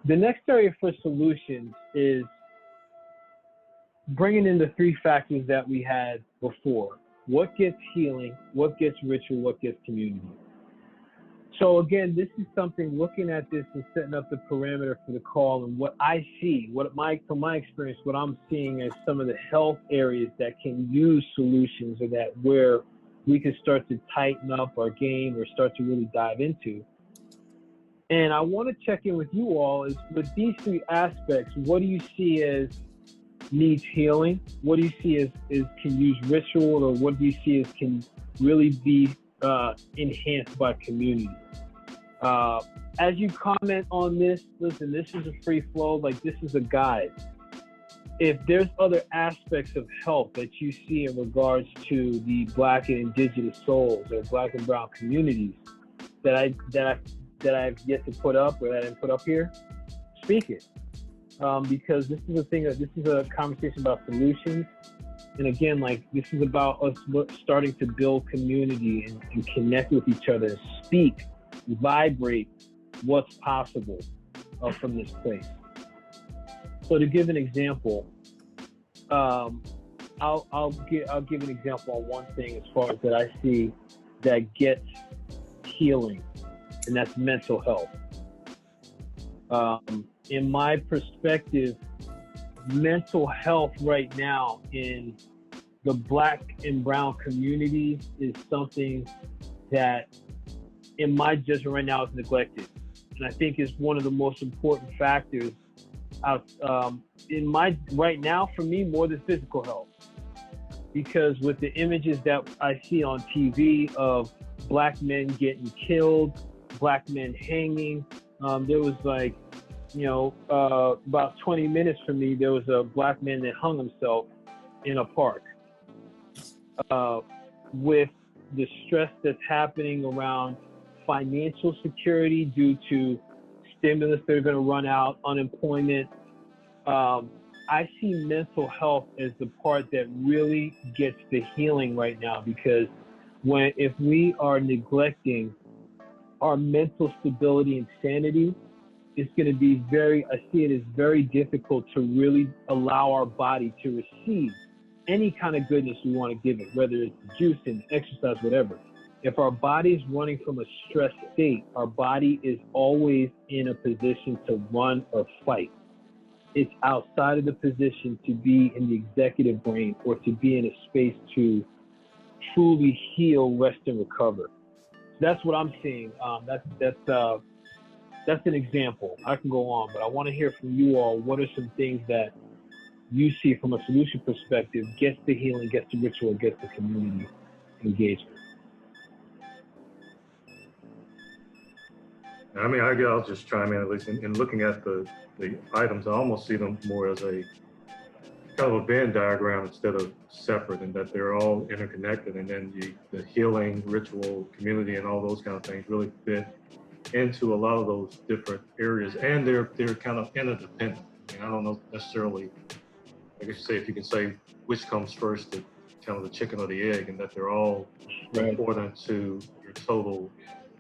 The next area for solutions is bringing in the three factors that we had before. What gets healing, what gets ritual, what gets community. So again, this is something, looking at this and setting up the parameter for the call, and what I see, from my experience, what I'm seeing as some of the health areas that can use solutions, or that where we can start to tighten up our game or start to really dive into. And I want to check in with you all is, with these three aspects, what do you see as needs healing? What do you see as can use ritual, or what do you see as can really be enhanced by community? As you comment on this, listen, this is a free flow, like this is a guide. If there's other aspects of health that you see in regards to the Black and Indigenous souls or Black and Brown communities that I've yet to put up, or that I didn't put up here, speak it. Because this is a conversation about solutions. And again, like, this is about us starting to build community and connect with each other, and speak, vibrate what's possible from this place. So to give an example, I'll give an example on one thing as far as that I see that gets healing, and that's mental health. In my perspective, mental health right now in the Black and Brown communities is something that, in my judgment right now, is neglected. And I think is one of the most important factors right now for me, more than physical health. Because with the images that I see on TV of Black men getting killed, Black men hanging, there was like, about 20 minutes from me, there was a Black man that hung himself in a park. With the stress that's happening around financial security due to stimulus that are going to run out, unemployment, I see mental health as the part that really gets the healing right now, because if we are neglecting our mental stability and sanity, it's going to be I see it as very difficult to really allow our body to receive any kind of goodness we want to give it, whether it's juicing, exercise, whatever. If our body is running from a stressed state, our body is always in a position to run or fight. It's outside of the position to be in the executive brain, or to be in a space to truly heal, rest, and recover. That's what I'm seeing. That's an example. I can go on, but I want to hear from you all. What are some things that you see from a solution perspective gets the healing, gets the ritual, gets the community engagement? I mean, I'll just chime in, at least in looking at the items. I almost see them more as a kind of a Venn diagram instead of separate, and that they're all interconnected. And then the healing, ritual, community, and all those kind of things really fit into a lot of those different areas, and they're kind of interdependent. I mean, I don't know necessarily, I guess if you can say which comes first, the kind of the chicken or the egg, and that they're all important to your total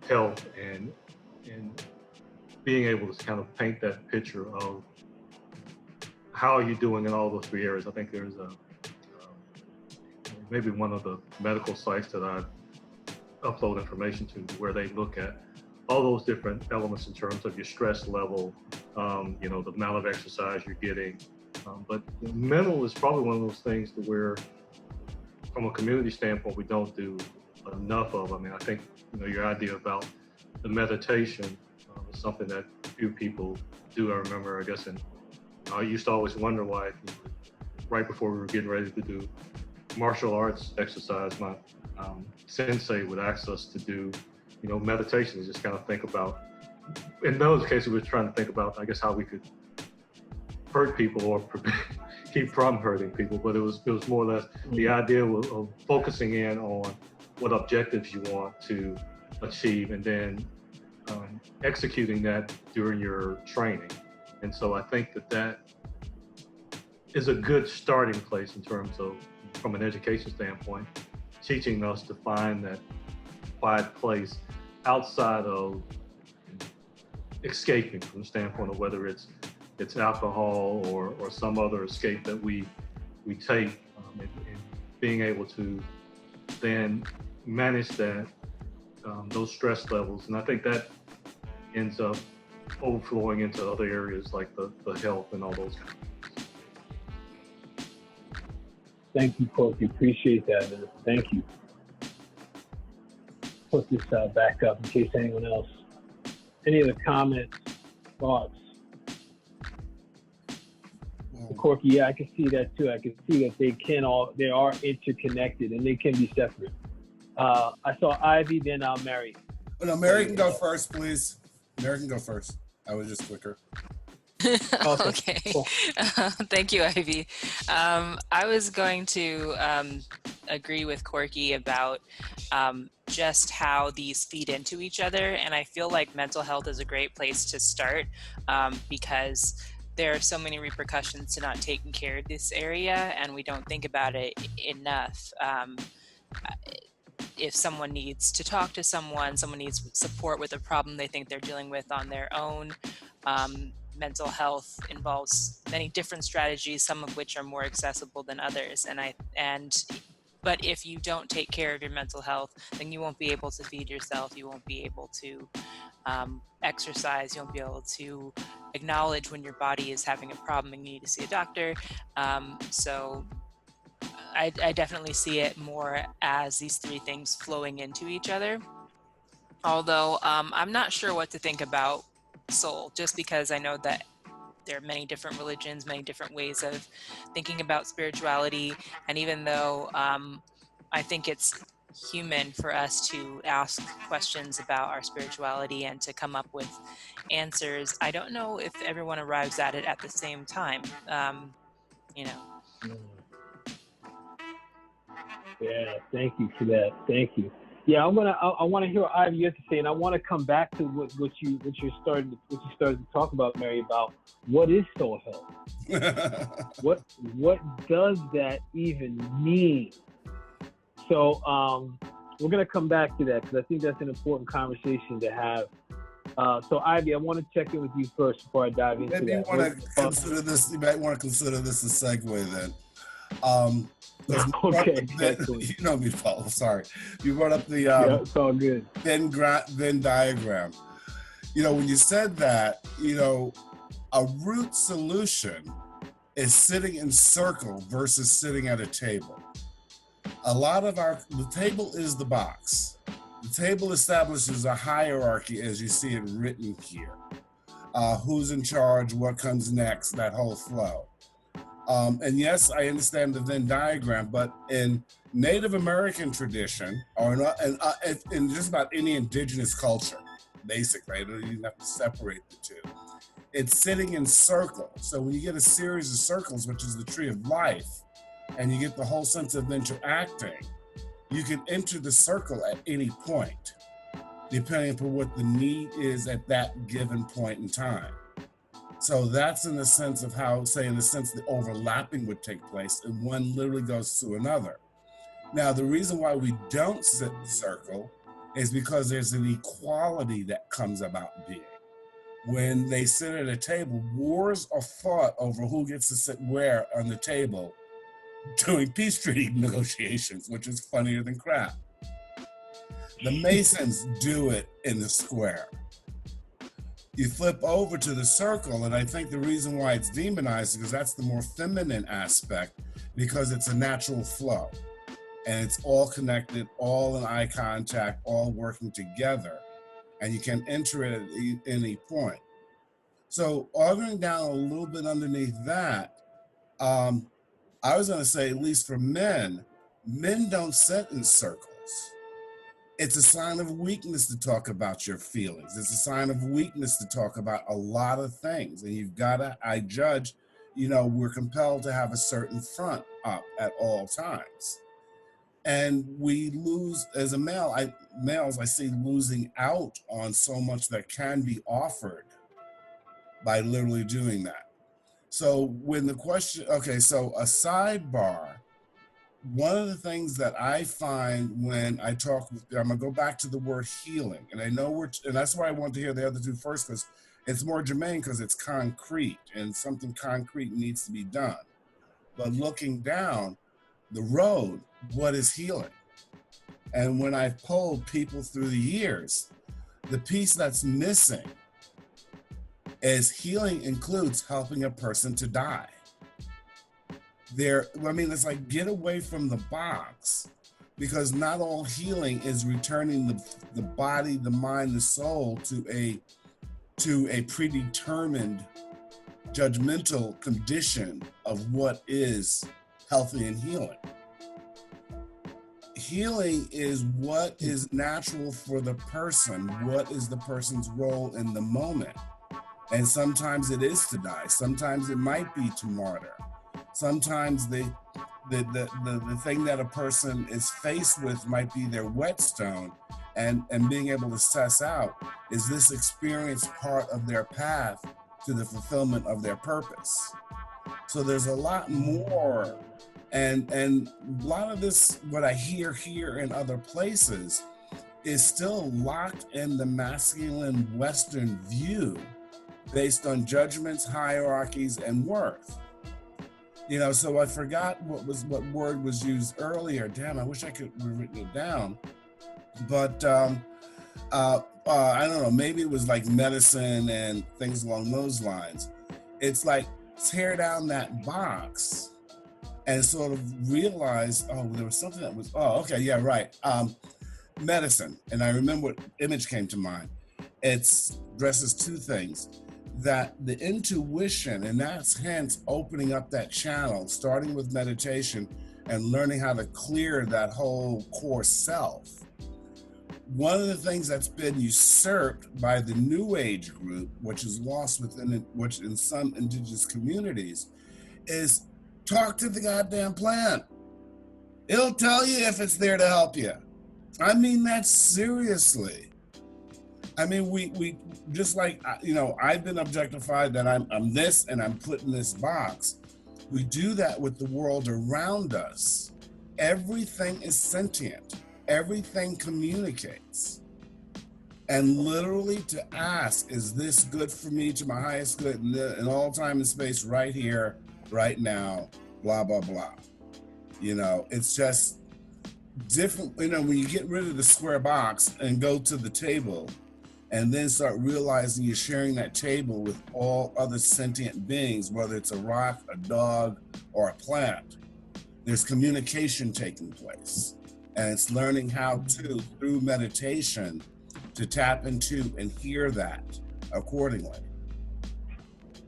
health and being able to kind of paint that picture of how are you doing in all those three areas. I think there's maybe one of the medical sites that I upload information to where they look at all those different elements in terms of your stress level, the amount of exercise you're getting. But mental is probably one of those things to where, from a community standpoint, we don't do enough of. I mean, I think, your idea about the meditation is something that few people do. I remember, I guess, and I used to always wonder why, right before we were getting ready to do martial arts exercise, my sensei would ask us to do meditation, is just kind of think about, in those cases, we're trying to think about, I guess, how we could hurt people or keep from hurting people. But it was more or less the idea of focusing in on what objectives you want to achieve, and then executing that during your training. And so I think that is a good starting place in terms of, from an education standpoint, teaching us to find that quiet place outside of escaping from the standpoint of whether it's alcohol or some other escape that we take, and being able to then manage that, those stress levels. And I think that ends up overflowing into other areas like the health and all those kinds of things. Thank you, Corky. Appreciate that, man. Thank you. Put this back up in case anyone else, any other comments, thoughts? Corky, yeah, I can see that too. I can see that they are interconnected and they can be separate. I saw Ivy, then Mary. Oh, no, Mary can go first, please. Mary can go first. I was just quicker. Okay. Cool. Thank you, Ivy. I was going to agree with Corky about just how these feed into each other. And I feel like mental health is a great place to start because there are so many repercussions to not taking care of this area, and we don't think about it enough. If someone needs to talk to someone needs support with a problem they think they're dealing with on their own. Mental health involves many different strategies, some of which are more accessible than others. But if you don't take care of your mental health, then you won't be able to feed yourself. You won't be able to exercise. You won't be able to acknowledge when your body is having a problem and you need to see a doctor. So I definitely see it more as these three things flowing into each other. Although I'm not sure what to think about soul, just because I know that there are many different religions, many different ways of thinking about spirituality. And even though I think it's human for us to ask questions about our spirituality and to come up with answers, I don't know if everyone arrives at it at the same time. Yeah, thank you for that. Thank you. Yeah, I want to hear what Ivy you have to say, and I want to come back to what you started to talk about, Mary, about what is soul health. What does that even mean? So we're gonna come back to that because I think that's an important conversation to have. So Ivy, I want to check in with you first before I dive into Maybe that. you want to consider this. You might want to consider this a segue then. Okay, you know me, Paul. Sorry, you brought up the yeah, it's all good. Venn diagram. When you said that, a root solution is sitting in circle versus sitting at a table. The table is the box. The table establishes a hierarchy as you see it written here. Who's in charge, what comes next, that whole flow. And yes, I understand the Venn diagram, but in Native American tradition, or not, in just about any indigenous culture, basically, I don't even have to separate the two. It's sitting in circle. So when you get a series of circles, which is the tree of life, and you get the whole sense of interacting, you can enter the circle at any point, depending upon what the need is at that given point in time. So that's in the sense of how, the overlapping would take place, and one literally goes to another. Now, the reason why we don't sit in circle is because there's an equality that comes about being. When they sit at a table, wars are fought over who gets to sit where on the table during peace treaty negotiations, which is funnier than crap. The Masons do it in the square. You flip over to the circle, and I think the reason why it's demonized is because that's the more feminine aspect, because it's a natural flow. And it's all connected, all in eye contact, all working together. And you can enter it at any point. So arguing down a little bit underneath that, I was gonna say, at least for men don't sit in circles. It's a sign of weakness to talk about your feelings. It's a sign of weakness to talk about a lot of things. And I judge, we're compelled to have a certain front up at all times. And we lose, as a male, males I see losing out on so much that can be offered by literally doing that. So when the question, so a sidebar, one of the things that I find when I talk with, I'm gonna go back to the word healing, and I know and that's why I want to hear the other two first, because It's more germane because it's concrete and something concrete needs to be done. But looking down the road, what is healing? And when I've polled people through the years, the piece that's missing is healing includes helping a person to die. It's like, get away from the box, because not all healing is returning the body, the mind, the soul to a predetermined judgmental condition of what is healthy and healing. Healing is what is natural for the person. What is the person's role in the moment? And sometimes it is to die. Sometimes it might be to martyr. Sometimes the thing that a person is faced with might be their whetstone, and being able to suss out, is this experience part of their path to the fulfillment of their purpose? So there's a lot more. And a lot of this, what I hear here in other places, is still locked in the masculine Western view based on judgments, hierarchies, and worth. So I forgot what word was used earlier. Damn, I wish I could have written it down. But I don't know, maybe it was like medicine and things along those lines. It's like, tear down that box and sort of realize, there was something that was, medicine. And I remember what image came to mind. It addresses two things: that the intuition, and that's hence opening up that channel, starting with meditation and learning how to clear that whole core self. One of the things that's been usurped by the New Age group, which is lost which in some indigenous communities, is talk to the goddamn plant. It'll tell you if it's there to help you. I mean that seriously. I mean, we just like, I've been objectified that I'm this and I'm put in this box. We do that with the world around us. Everything is sentient. Everything communicates. And literally to ask, is this good for me, to my highest good in all time and space, right here, right now, blah, blah, blah. It's just different. When you get rid of the square box and go to the table, and then start realizing you're sharing that table with all other sentient beings, whether it's a rock, a dog, or a plant, there's communication taking place. And it's learning how to, through meditation, to tap into and hear that accordingly.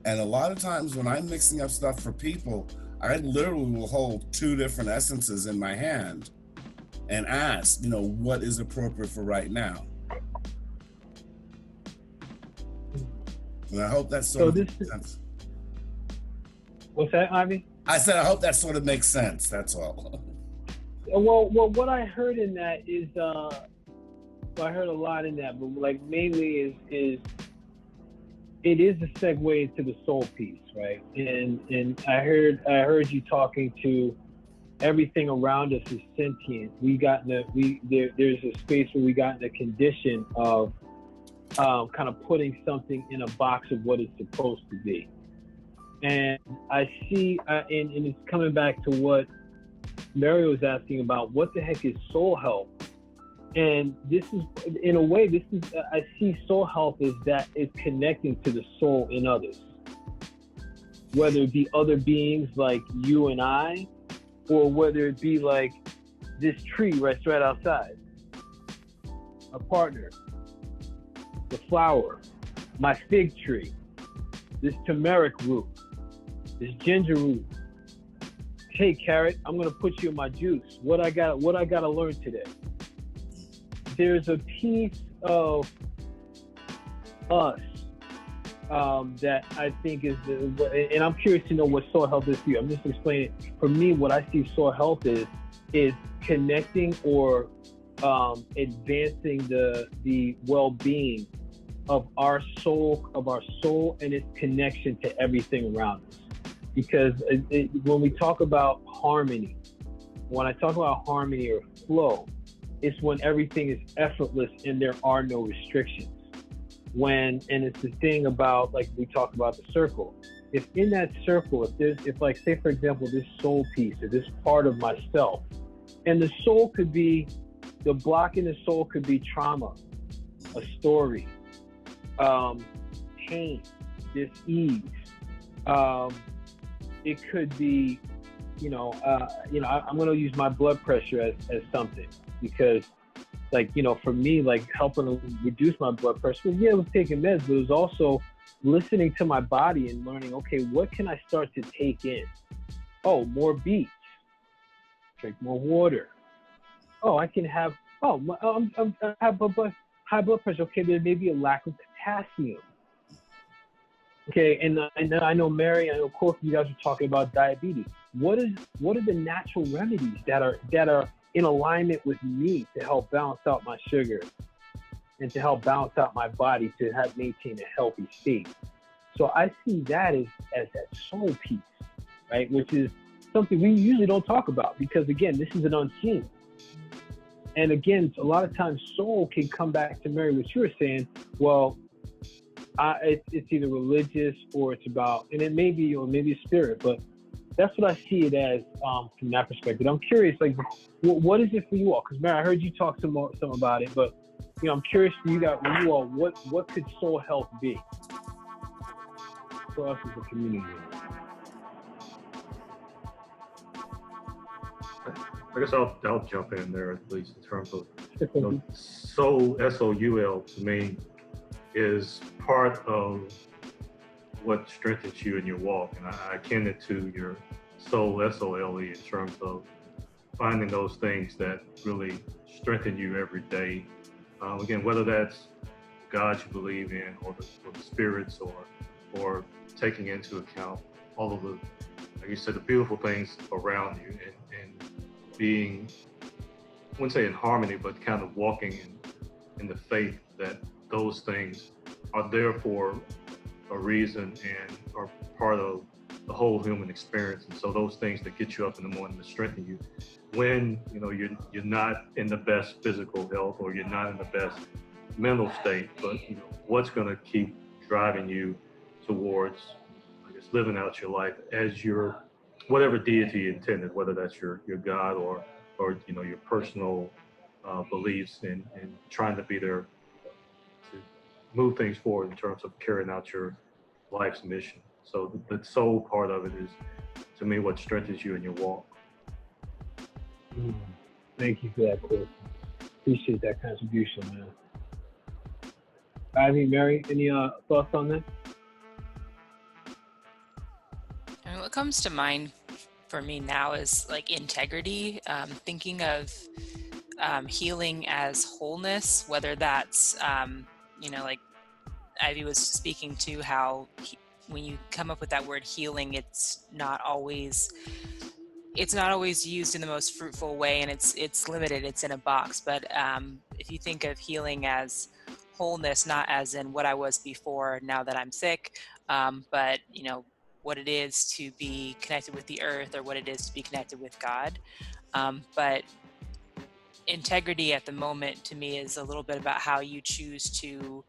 And a lot of times when I'm mixing up stuff for people, I literally will hold two different essences in my hand and ask, what is appropriate for right now? And I hope that sort of makes sense. What's that, Ivy? I said, I hope that sort of makes sense. That's all. Well, what I heard in that is, I heard a lot in that, but like mainly is it is a segue into the soul piece, right? And I heard you talking to everything around us is sentient. There's a space where we got in a condition of kind of putting something in a box of what it's supposed to be. And I see, and it's coming back to what Mary was asking about, what the heck is soul health? And this is, in a way, I see soul health as that it's connecting to the soul in others. Whether it be other beings like you and I, or whether it be like this tree right outside, a partner, the flower, my fig tree, this turmeric root, this ginger root. Hey, carrot, I'm gonna put you in my juice. What I gotta learn today? There's a piece of us that I think is, and I'm curious to know what soul health is for you. I'm just explaining. For me, what I see soul health is connecting or advancing the well-being of our soul and its connection to everything around us. Because when we talk about harmony, when I talk about harmony or flow, it's when everything is effortless and there are no restrictions. and it's the thing about, like we talked about the circle. If in that circle, if like, say for example, this soul piece or this part of myself, and the soul could be, the block in the soul could be trauma, a story, pain, dis-ease. It could be, I'm going to use my blood pressure as something, because, like, for me, like, helping to reduce my blood pressure, yeah, it was taking meds, but it was also listening to my body and learning, okay, what can I start to take in? Oh, more beets, drink more water. Oh, I can have, I have high blood pressure. Okay, there may be a lack of potassium. Okay, and I know Mary, I know Corky, you guys are talking about diabetes. What are the natural remedies that are in alignment with me to help balance out my sugar and to help balance out my body to help maintain a healthy state? So I see that as that soul piece, right? Which is something we usually don't talk about, because again, this is an unseen. And again, a lot of times soul can come back to Mary, what you were saying, well, it's either religious or it's about, and it may be, or maybe spirit, but that's what I see it as from that perspective. I'm curious, like, what is it for you all? Because Mary, I heard you talk some about it, but I'm curious for you all, what could soul health be for us as a community? I guess I'll jump in there, at least in terms of soul, S-O-U-L, to me is part of what strengthens you in your walk, and I akin it to your soul, S-O-L-E, in terms of finding those things that really strengthen you every day. Again, whether that's God you believe in, or the spirits, or taking into account all of the, like you said, the beautiful things around you, and being, I wouldn't say in harmony, but kind of walking in the faith that those things are there for a reason and are part of the whole human experience. And so those things that get you up in the morning to strengthen you when you're not in the best physical health, or you're not in the best mental state, but what's going to keep driving you towards, I guess, living out your life as your whatever deity you intended, whether that's your God or your personal beliefs, and trying to be there to move things forward in terms of carrying out your life's mission. So the soul part of it is, to me, what strengthens you in your walk. Thank you for that, Corky. Appreciate that contribution, man. Ivy, Mary, any thoughts on that? What comes to mind for me now is like integrity, thinking of healing as wholeness, whether that's, like Ivy was speaking to how when you come up with that word healing, it's not always used in the most fruitful way, and it's limited, it's in a box. But if you think of healing as wholeness, not as in what I was before, now that I'm sick, but what it is to be connected with the earth, or what it is to be connected with God. But integrity at the moment to me is a little bit about how you choose to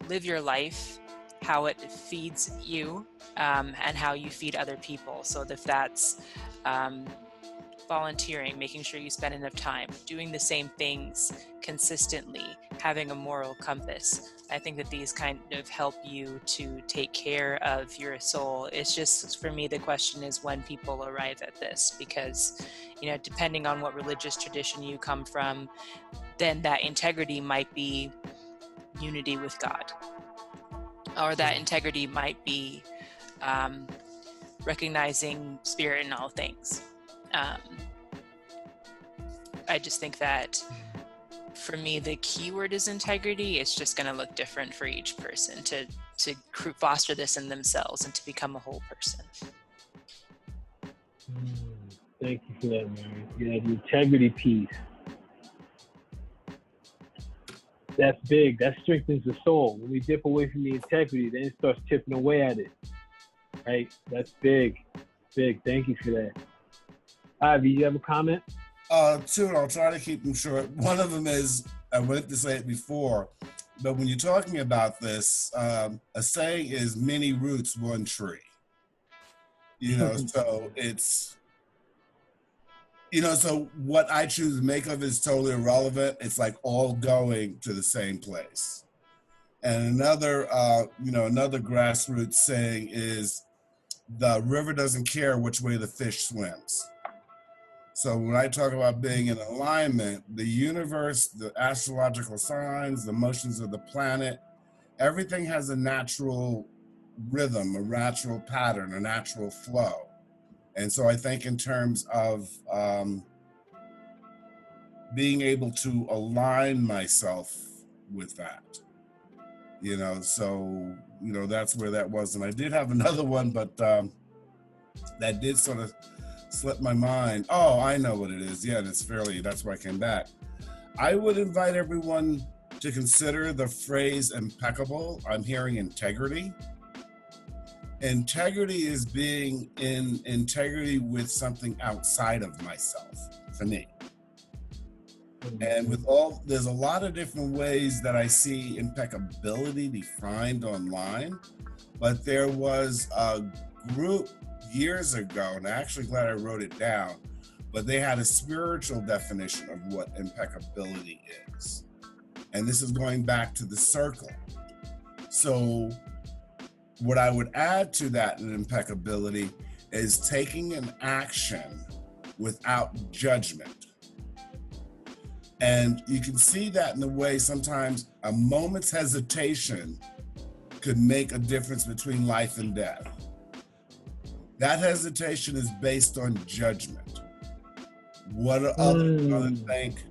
live your life, how it feeds you, and how you feed other people. So if that's volunteering, making sure you spend enough time, doing the same things consistently, having a moral compass. I think that these kind of help you to take care of your soul. It's just, for me, the question is when people arrive at this, because, depending on what religious tradition you come from, then that integrity might be unity with God, or that integrity might be recognizing spirit in all things. I just think that for me, the key word is integrity. It's just going to look different for each person to foster this in themselves and to become a whole person. Thank you for that, Mary. Yeah, the integrity piece. That's big. That strengthens the soul. When we dip away from the integrity, then it starts chipping away at it. Right? That's big. Big. Thank you for that. Ivy, you have a comment? Two, and I'll try to keep them short. One of them is, I wanted to say it before, but when you're talking about this, a saying is many roots, one tree. So it's, so what I choose to make of it is totally irrelevant. It's like all going to the same place. And another grassroots saying is the river doesn't care which way the fish swims. So when I talk about being in alignment, the universe, the astrological signs, the motions of the planet, everything has a natural rhythm, a natural pattern, a natural flow. And so I think in terms of being able to align myself with that, that's where that was. And I did have another one, but that did sort of slip my mind. Oh, I know what it is. Yeah, that's why I came back. I would invite everyone to consider the phrase impeccable. I'm hearing integrity. Integrity is being in integrity with something outside of myself, for me. And there's a lot of different ways that I see impeccability defined online, but there was a group years ago, and I'm actually glad I wrote it down, but they had a spiritual definition of what impeccability is. And this is going back to the circle. So what I would add to that in impeccability is taking an action without judgment. And you can see that in the way sometimes a moment's hesitation could make a difference between life and death. That hesitation is based on judgment. What are others going to think?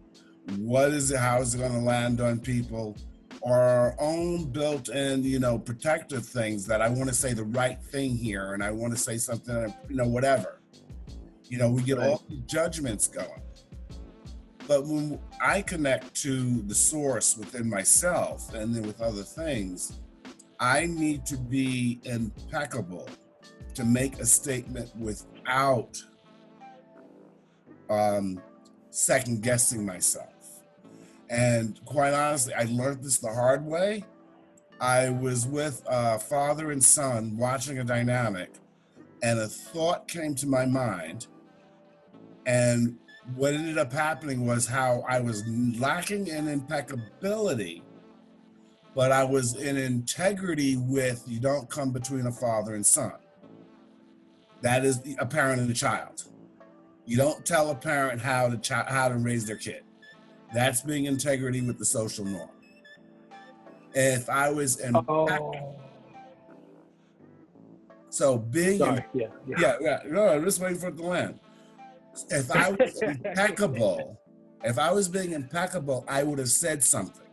How is it going to land on people? Or our own built-in, protective things that I want to say the right thing here, and I want to say something, whatever. We get all the judgments going. But when I connect to the source within myself and then with other things, I need to be impeccable to make a statement without second guessing myself. And quite honestly, I learned this the hard way. I was with a father and son watching a dynamic, and a thought came to my mind. And what ended up happening was how I was lacking in impeccability, but I was in integrity with, you don't come between a father and son. That is a parent and a child. You don't tell a parent how to raise their kid. That's being integrity with the social norm. If I was impeccable, so being no, I'm just waiting for it to land. If I was impeccable, if I was being impeccable, I would have said something.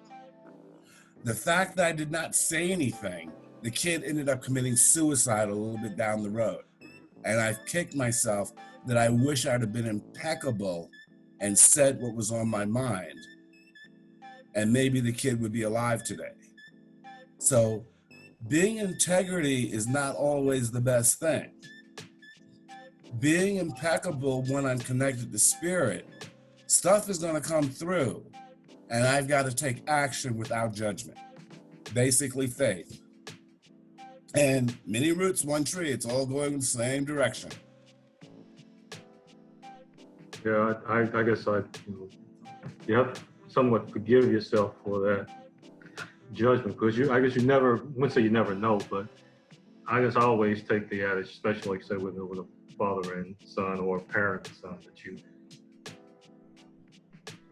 The fact that I did not say anything, the kid ended up committing suicide a little bit down the road. And I've kicked myself that I wish I'd have been impeccable and said what was on my mind. And maybe the kid would be alive today. So being integrity is not always the best thing. Being impeccable when I'm connected to spirit, stuff is going to come through, and I've got to take action without judgment. Basically faith. And many roots, one tree, it's all going in the same direction. Yeah, I guess you have to somewhat forgive yourself for that judgment, because I guess you never, I wouldn't say you never know, but I guess I always take the adage, especially like I said with a father and son or a parent and son, that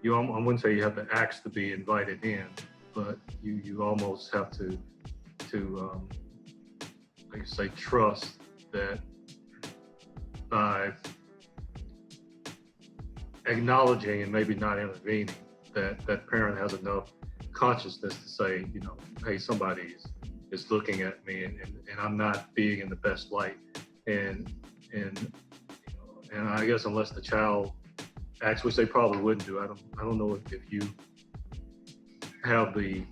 I wouldn't say you have to ask to be invited in, but you almost have to like you say, trust that by acknowledging and maybe not intervening, that parent has enough consciousness to say, hey, somebody is looking at me and I'm not being in the best light. And I guess unless the child acts, which they probably wouldn't do, I don't know if you have I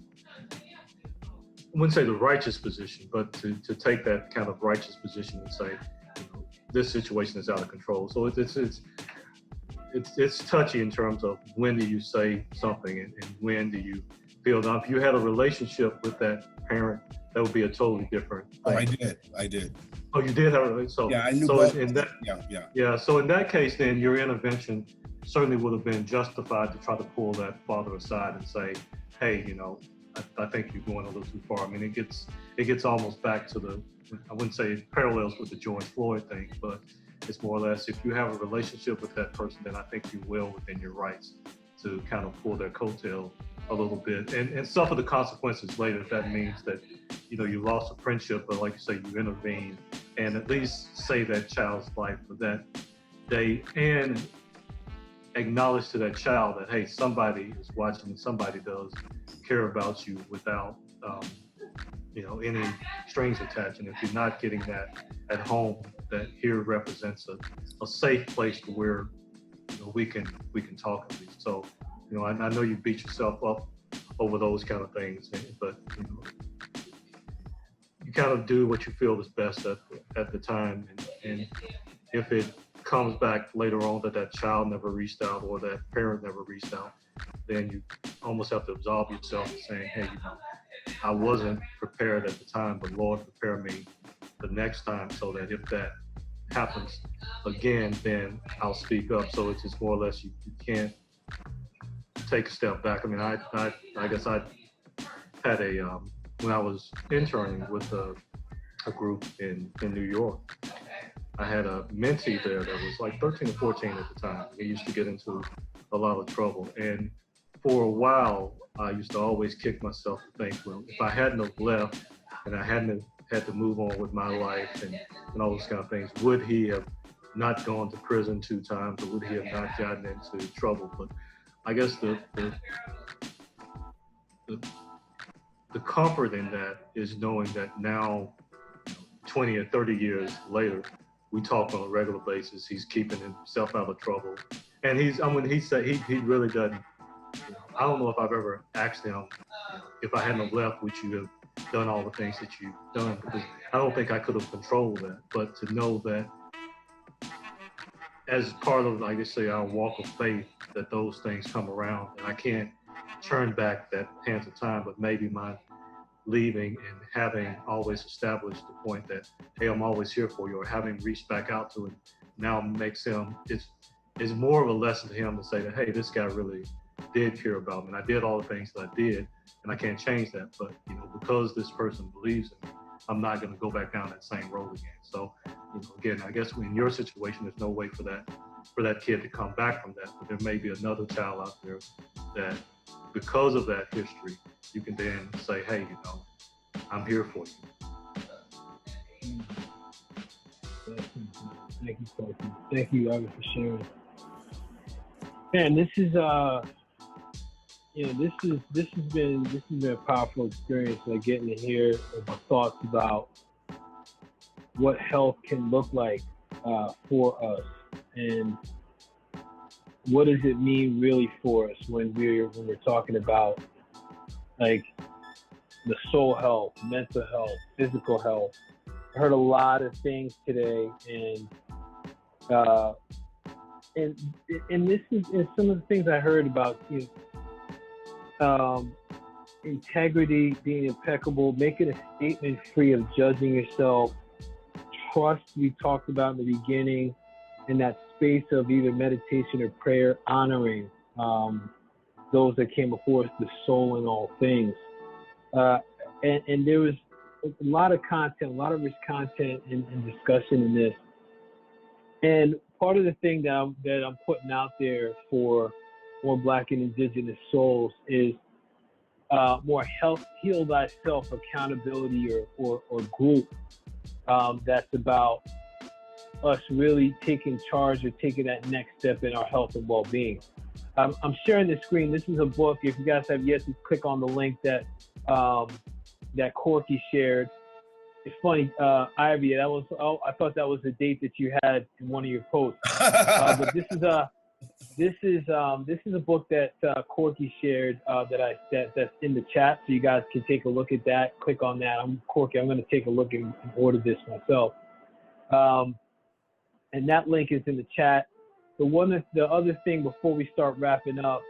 wouldn't say the righteous position, but to take that kind of righteous position and say, this situation is out of control. So it's touchy in terms of when do you say something and when do you feel. Now, if you had a relationship with that parent, that would be a totally different thing. Oh, I did. Oh, you did have a relationship? So, yeah, I knew so both. in that, yeah. So in that case, then your intervention certainly would have been justified to try to pull that father aside and say, hey, you know, I think you're going a little too far. I mean, it gets almost back to the, I wouldn't say it parallels with the George Floyd thing, but it's more or less, if you have a relationship with that person, then I think you will within your rights to kind of pull their coattail a little bit and suffer the consequences later. If that means that, you know, you lost a friendship, but like you say, you intervene and at least save that child's life for that day and acknowledge to that child that, hey, somebody is watching and somebody does care about you without, you know, any strings attached. And if you're not getting that at home, that here represents a safe place to where, you know, we can talk at least. So, you know, I know you beat yourself up over those kind of things, but you know, you kind of do what you feel is best at the time. And if it comes back later on that child never reached out or that parent never reached out, then you almost have to absolve yourself and saying, hey, you know, I wasn't prepared at the time, but Lord, prepare me the next time so that if that happens again, then I'll speak up. So it's just more or less you can't take a step back. I mean, I guess I had when I was interning with a group in New York, I had a mentee there that was like 13 or 14 at the time. He used to get into a lot of trouble. And for a while, I used to always kick myself to think, well, if I hadn't have left and I hadn't had to move on with my life and all those kind of things, would he have not gone to prison 2 times, or would he have not gotten into trouble? But I guess the comfort in that is knowing that now, 20 or 30 years later, we talk on a regular basis. He's keeping himself out of trouble, and he said he really doesn't. You know, I don't know if I've ever asked him, if I hadn't have left, would you have done all the things that you've done? Because I don't think I could have controlled that. But to know that as part of, like I say, our walk of faith, that those things come around, and I can't turn back that hands of time, but maybe my leaving and having always established the point that, hey, I'm always here for you, or having reached back out to him now makes him, it's more of a lesson to him to say that, hey, this guy really did care about me, and I did all the things that I did, and I can't change that, but you know, because this person believes in me, I'm not going to go back down that same road again. So, you know, again, I guess in your situation, there's no way for that kid to come back from that, but there may be another child out there that, because of that history, you can then say, hey, you know, I'm here for you. Thank you, Coach. Thank you, Ivan, for sharing. Man, this is this has been a powerful experience, like getting to hear my thoughts about what health can look like for us, and what does it mean really for us when we're talking about like the soul health, mental health, physical health. I heard a lot of things today, and this is some of the things I heard about, you know, integrity, being impeccable, making a statement free of judging yourself, trust we talked about in the beginning, in that space of either meditation or prayer, honoring those that came before us, the soul in all things. And there was a lot of content, a lot of rich content and discussion in this. And part of the thing that I'm putting out there for more Black and Indigenous souls is more heal thyself accountability or group that's about us really taking charge or taking that next step in our health and well-being. I'm sharing the screen. This is a book. If you guys have yet to click on the link that Corky shared. It's funny, Ivy, I thought that was the date that you had in one of your posts. But this is a book that Corky shared that's in the chat, so you guys can take a look at that. Click on that. I'm Corky. I'm going to take a look and order this myself. And that link is in the chat. The other thing before we start wrapping up,